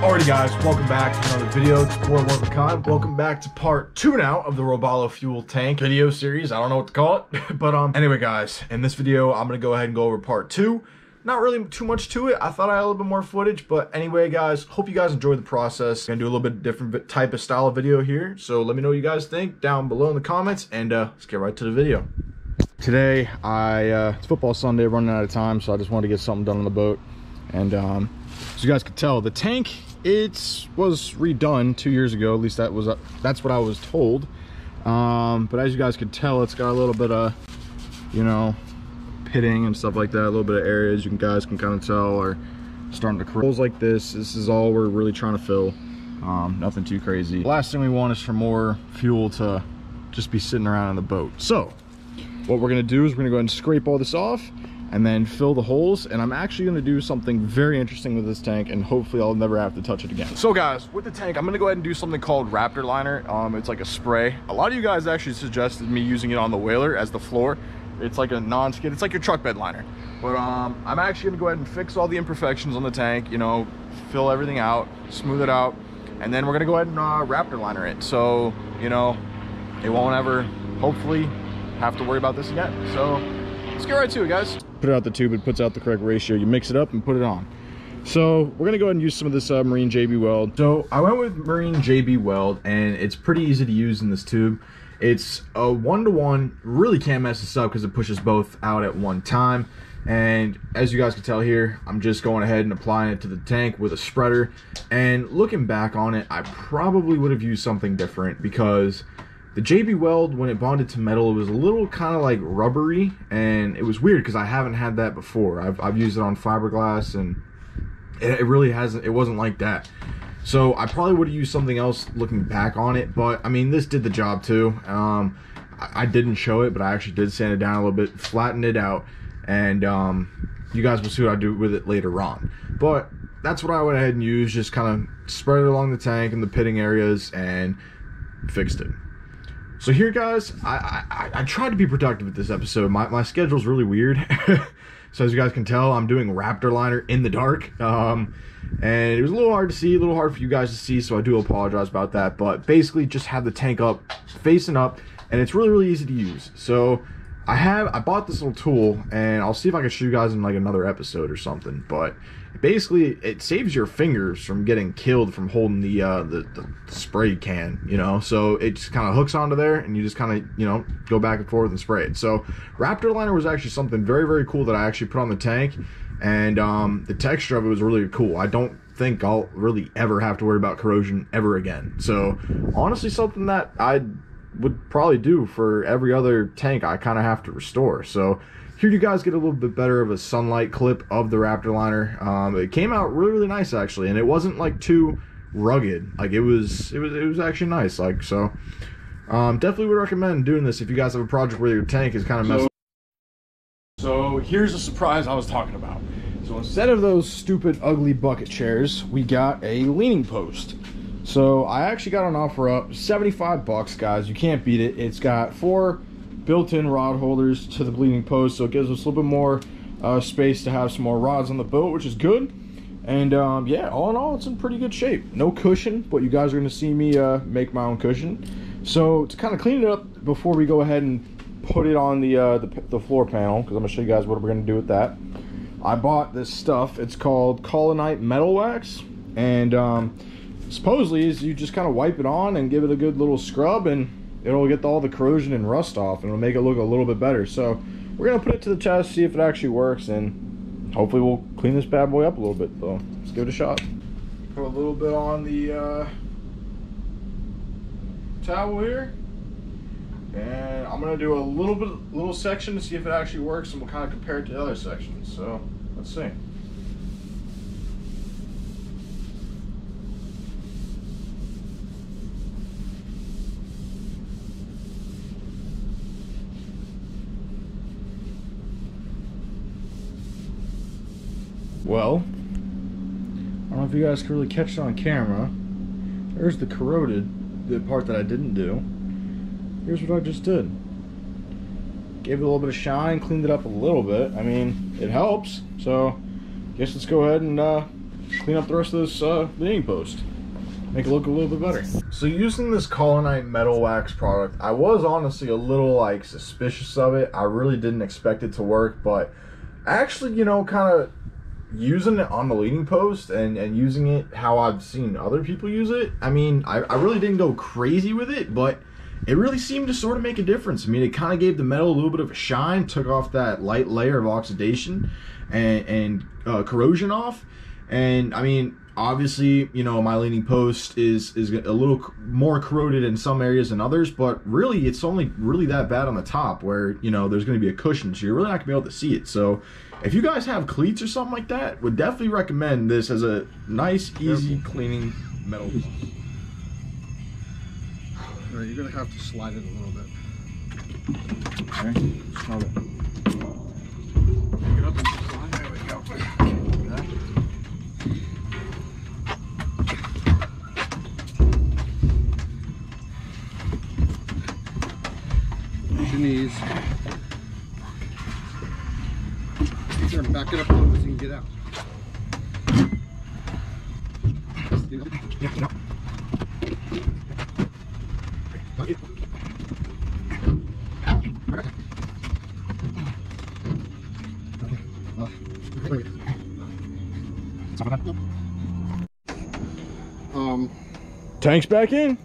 Alrighty guys, welcome back to another video. It's welcome back to part 2 now of the Robalo fuel tank video series. I don't know what to call it. But anyway guys, in this video I'm gonna go ahead and go over part 2. Not really too much to it. I thought I had a little bit more footage, but anyway guys, hope you guys enjoyed the process. Gonna do a little bit different type of style of video here, so let me know what you guys think down below in the comments, and let's get right to the video. Today it's football Sunday, running out of time, so I just wanted to get something done on the boat. And as you guys could tell, the tank, it was redone 2 years ago. At least that's what I was told. But as you guys could tell, it's got a little bit of, you know, pitting and stuff like that. A little bit of areas you guys can kind of tell are starting to holes like this. This is all we're really trying to fill. Nothing too crazy. The last thing we want is for more fuel to just be sitting around on the boat. So what we're gonna do is we're gonna go ahead and scrape all this off and then fill the holes. And I'm actually gonna do something very interesting with this tank, and hopefully I'll never have to touch it again. So guys, with the tank, I'm gonna go ahead and do something called Raptor Liner. It's like a spray. A lot of you guys actually suggested me using it on the whaler as the floor. It's like a non-skid, it's like your truck bed liner. But I'm actually gonna go ahead and fix all the imperfections on the tank, you know, fill everything out, smooth it out, and then we're gonna go ahead and Raptor Liner it. So, you know, it won't ever, hopefully, have to worry about this again. So let's get right to it, guys. Put it out the tube, it puts out the correct ratio. You mix it up and put it on. So we're gonna go ahead and use some of this Marine JB Weld. So I went with Marine JB Weld, and it's pretty easy to use in this tube. It's a 1-to-1, really can't mess this up because it pushes both out at one time. And as you guys can tell here, I'm just going ahead and applying it to the tank with a spreader. And looking back on it, I probably would have used something different, because the JB Weld, when it bonded to metal, it was a little kind of like rubbery, and it was weird because I haven't had that before. I've used it on fiberglass, and it really hasn't, it wasn't like that. So I probably would have used something else looking back on it, but I mean, this did the job too. I didn't show it, but I actually did sand it down a little bit, flatten it out, and you guys will see what I do with it later on. But that's what I went ahead and used, just kind of spread it along the tank and the pitting areas and fixed it. So here, guys, I tried to be productive with this episode. My schedule's really weird. So as you guys can tell, I'm doing Raptor Liner in the dark. And it was a little hard to see, a little hard for you guys to see, so I do apologize about that. But basically, just have the tank up, facing up, and it's really, really easy to use. So I bought this little tool, and I'll see if I can show you guys in like another episode or something. But basically, it saves your fingers from getting killed from holding the spray can, you know. So it just kind of hooks onto there, and you just kind of, you know, go back and forth and spray it. So Raptor Liner was actually something very, very cool that I actually put on the tank, and the texture of it was really cool. I don't think I'll really ever have to worry about corrosion ever again. So honestly, something that I would probably do for every other tank I kind of have to restore. So here you guys get a little bit better of a sunlight clip of the Raptor Liner. It came out really, really nice actually, and it wasn't like too rugged. Like it was actually nice. Like, so definitely would recommend doing this if you guys have a project where your tank is kind of messed up. So here's the surprise I was talking about. So instead of those stupid ugly bucket chairs, we got a leaning post. So I actually got an offer up, 75 bucks, guys. You can't beat it. It's got 4 built-in rod holders to the leaning post, so it gives us a little bit more space to have some more rods on the boat, which is good. And yeah, all in all, it's in pretty good shape. No cushion, but you guys are gonna see me make my own cushion. So to kind of clean it up before we go ahead and put it on the floor panel, because I'm gonna show you guys what we're gonna do with that, I bought this stuff. It's called Colonite Metal Wax, and supposedly is you just kind of wipe it on and give it a good little scrub, and it'll get all the corrosion and rust off, and it'll make it look a little bit better. So we're gonna put it to the test, see if it actually works, and hopefully we'll clean this bad boy up a little bit. So let's give it a shot. Put a little bit on the towel here, and I'm gonna do a little section to see if it actually works, and we'll kind of compare it to the other sections. So let's see. Well, I don't know if you guys can really catch it on camera. There's the corroded, the part that I didn't do. Here's what I just did. Gave it a little bit of shine, cleaned it up a little bit. I mean, it helps. So, guess let's go ahead and clean up the rest of this leaning post. Make it look a little bit better. So using this Colonite metal wax product, I was honestly a little like suspicious of it. I really didn't expect it to work, but actually, you know, kind of using it on the leaning post and using it how I've seen other people use it, I mean, I really didn't go crazy with it, but it really seemed to sort of make a difference. I mean, it kind of gave the metal a little bit of a shine, took off that light layer of oxidation and corrosion off. And I mean, obviously, you know, my leaning post is a little more corroded in some areas than others, but really it's only really that bad on the top where, you know, there's going to be a cushion, so you're really not going to be able to see it. So if you guys have cleats or something like that, would definitely recommend this as a nice, easy cleaning metal. All right, you're going to have to slide it a little bit. Okay, slide it. Pick it up and slide. There we go. Okay. Use your knees. Sure, back it up a little bit so you can get out. Tank's back in.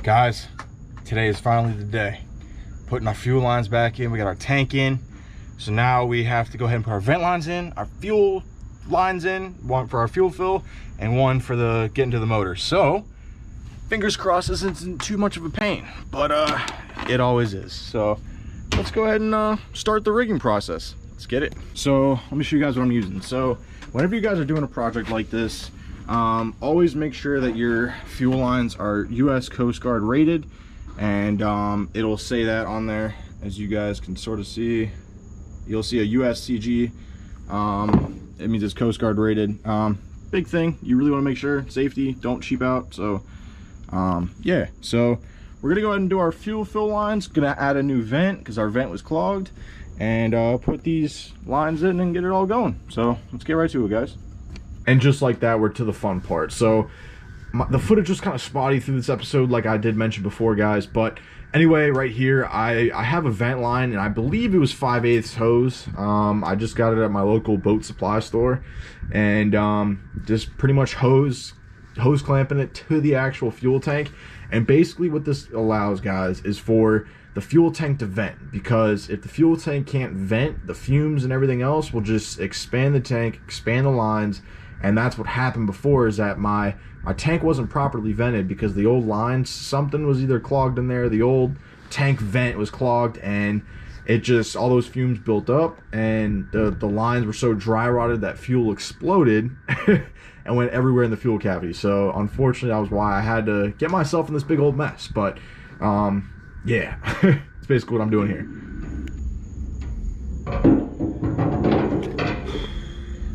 Guys, today is finally the day. Putting our fuel lines back in. We got our tank in. So now we have to go ahead and put our vent lines in, our fuel lines in, one for our fuel fill and one for the getting to the motor. So fingers crossed this isn't too much of a pain, but it always is. So let's go ahead and start the rigging process. Let's get it. So let me show you guys what I'm using. So whenever you guys are doing a project like this, always make sure that your fuel lines are US Coast Guard rated, and it'll say that on there, as you guys can sort of see. You'll see a USCG. It means it's Coast Guard rated. Big thing, you really want to make sure safety, don't cheap out. So yeah, so we're gonna go ahead and do our fuel fill lines. Gonna add a new vent because our vent was clogged, and put these lines in and get it all going. So let's get right to it, guys. And just like that, we're to the fun part. So the footage was kind of spotty through this episode, like I did mention before, guys. But anyway, right here, I have a vent line, and I believe it was 5/8 hose. I just got it at my local boat supply store, and just pretty much hose clamping it to the actual fuel tank. And basically what this allows, guys, is for the fuel tank to vent, because if the fuel tank can't vent, the fumes and everything else will just expand the tank, expand the lines. And that's what happened before, is that my tank wasn't properly vented because the old lines, something was either clogged in there, the old tank vent was clogged, and it just, all those fumes built up, and the lines were so dry rotted that fuel exploded and went everywhere in the fuel cavity. So unfortunately, that was why I had to get myself in this big old mess. But yeah, that's basically what I'm doing here.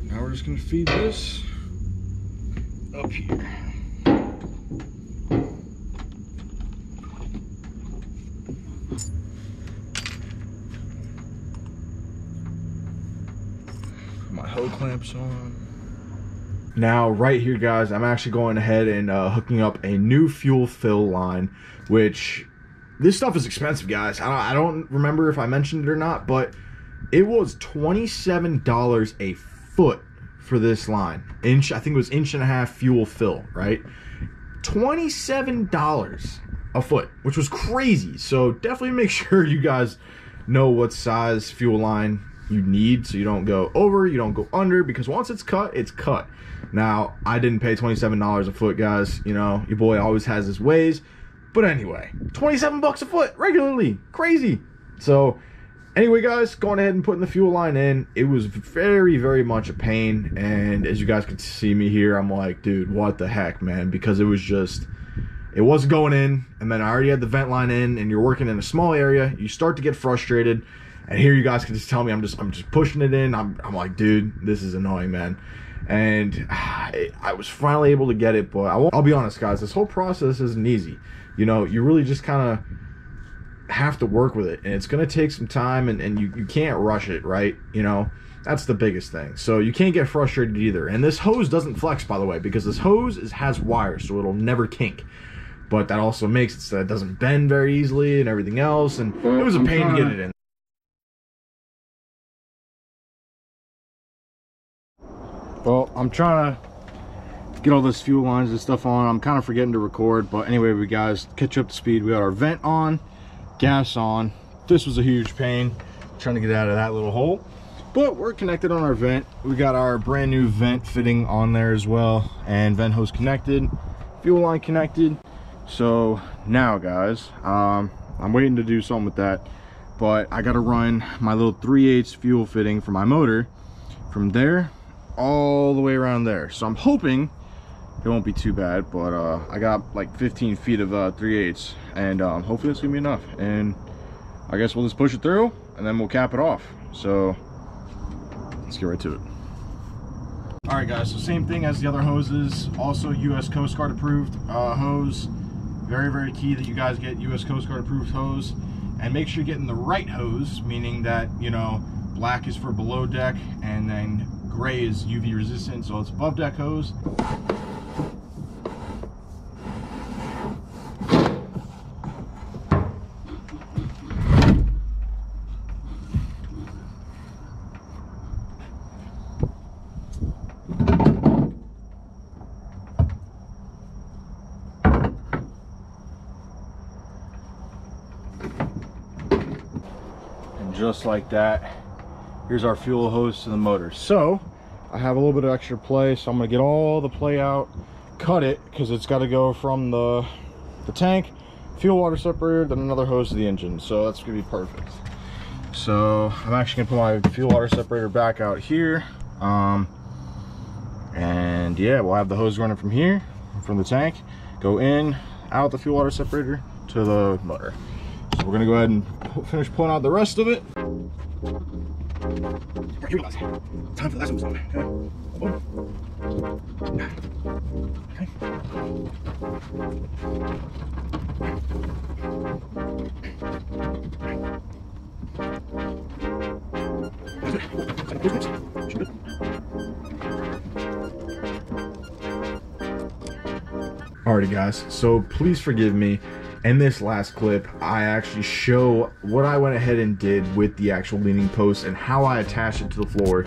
Now we're just gonna feed this up here. Put my hoe clamps on. Now right here, guys, I'm actually going ahead and hooking up a new fuel fill line, which this stuff is expensive, guys. I don't remember if I mentioned it or not, but it was $27 a foot for this line. I think it was 1.5 inch fuel fill, right? $27 a foot, which was crazy. So definitely make sure you guys know what size fuel line you need, so you don't go over, you don't go under, because once it's cut, it's cut. Now, I didn't pay $27 a foot, guys. You know, your boy always has his ways. But anyway, 27 bucks a foot regularly. Crazy. So anyway, guys, going ahead and putting the fuel line in, it was very, very much a pain. And as you guys can see me here, I'm like, dude, what the heck, man? Because it was just, it wasn't going in. And then I already had the vent line in, and you're working in a small area. You start to get frustrated. And here you guys can just tell me I'm just pushing it in. I'm like, dude, this is annoying, man. And I was finally able to get it, but I'll be honest, guys, this whole process isn't easy. You know, you really just kind of have to work with it, and it's going to take some time, and you can't rush it, right? You know, that's the biggest thing. So you can't get frustrated either. And this hose doesn't flex, by the way, because this hose has wires, so it'll never kink. But that also makes it so that it doesn't bend very easily and everything else, and it was a pain to get it in. Well, I'm trying to get all this fuel lines and stuff on. I'm kind of forgetting to record, but anyway, we guys catch up to speed. We got our vent on, gas on. This was a huge pain trying to get out of that little hole, but we're connected on our vent. We got our brand new vent fitting on there as well, and vent hose connected, fuel line connected. So now, guys, I'm waiting to do something with that, but I got to run my little 3/8 fuel fitting for my motor from there all the way around there. So I'm hoping it won't be too bad, but I got like 15 feet of 3/8, and hopefully that's gonna be enough. And I guess we'll just push it through and then we'll cap it off. So let's get right to it. All right, guys, so same thing as the other hoses, also US Coast Guard approved hose. Very, very key that you guys get US Coast Guard approved hose, and make sure you're getting the right hose, meaning that, you know, black is for below deck and then gray is UV resistant, so it's above deck hose. And just like that, here's our fuel hose to the motor. So I have a little bit of extra play, so I'm gonna get all the play out, cut it, because it's got to go from the tank, fuel water separator, then another hose to the engine. So that's gonna be perfect. So I'm actually gonna put my fuel water separator back out here, and yeah, we'll have the hose running from here, from the tank, go in, out the fuel water separator to the motor. So we're gonna go ahead and finish pulling out the rest of it. Here we go, guys. Time for the last one. Okay. Alrighty, guys, so please forgive me. In this last clip, I actually show what I went ahead and did with the actual leaning post and how I attached it to the floor.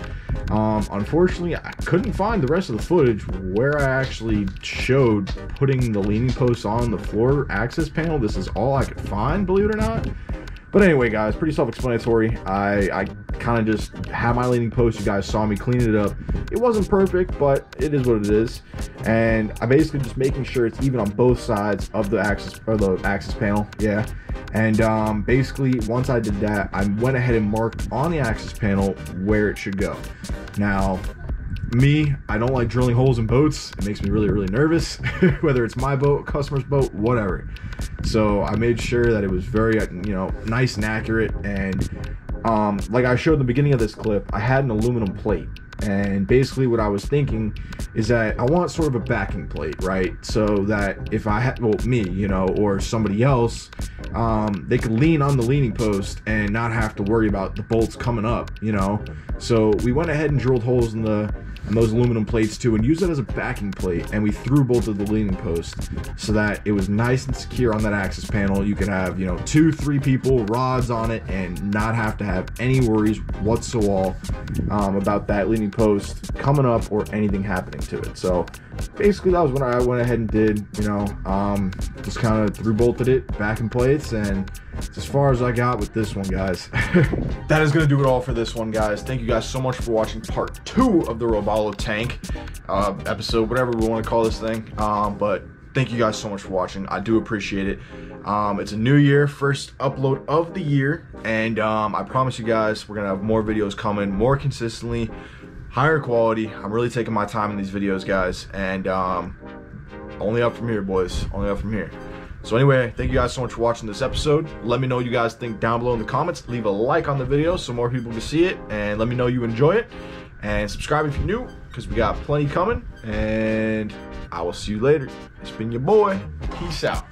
Unfortunately, I couldn't find the rest of the footage where I actually showed putting the leaning post on the floor access panel. This is all I could find, believe it or not. But anyway, guys, pretty self-explanatory. I kind of just had my leaning post. You guys saw me clean it up. It wasn't perfect, but it is what it is. And I basically just making sure it's even on both sides of the access panel. Yeah. And basically, once I did that, I went ahead and marked on the access panel where it should go. Now, me, I don't like drilling holes in boats. It makes me really, really nervous, whether it's my boat, customer's boat, whatever. So I made sure that it was very, you know, nice and accurate. And like I showed in the beginning of this clip, I had an aluminum plate. And basically what I was thinking is that I want sort of a backing plate, right? So that if I had, well, me, you know, or somebody else, they could lean on the leaning post and not have to worry about the bolts coming up, you know? So we went ahead and drilled holes in those aluminum plates too, and used it as a backing plate, and we threw bolted the leaning post so that it was nice and secure on that access panel. You could have, you know, 2-3 people, rods on it, and not have to have any worries whatsoever about that leaning post coming up or anything happening to it. So basically that was what I went ahead and did, you know, just kind of threw bolted it back in place, and it's as far as I got with this one, guys. That is gonna do it all for this one, guys. Thank you guys so much for watching part 2 of the Robalo tank episode, whatever we want to call this thing. But thank you guys so much for watching. I do appreciate it. It's a new year, first upload of the year, and I promise you guys we're gonna have more videos coming more consistently, higher quality. I'm really taking my time in these videos, guys, and only up from here, boys. Only up from here. So anyway, thank you guys so much for watching this episode. Let me know what you guys think down below in the comments. Leave a like on the video so more people can see it, and let me know you enjoy it. And subscribe if you're new, because we got plenty coming. And I will see you later. It's been your boy. Peace out.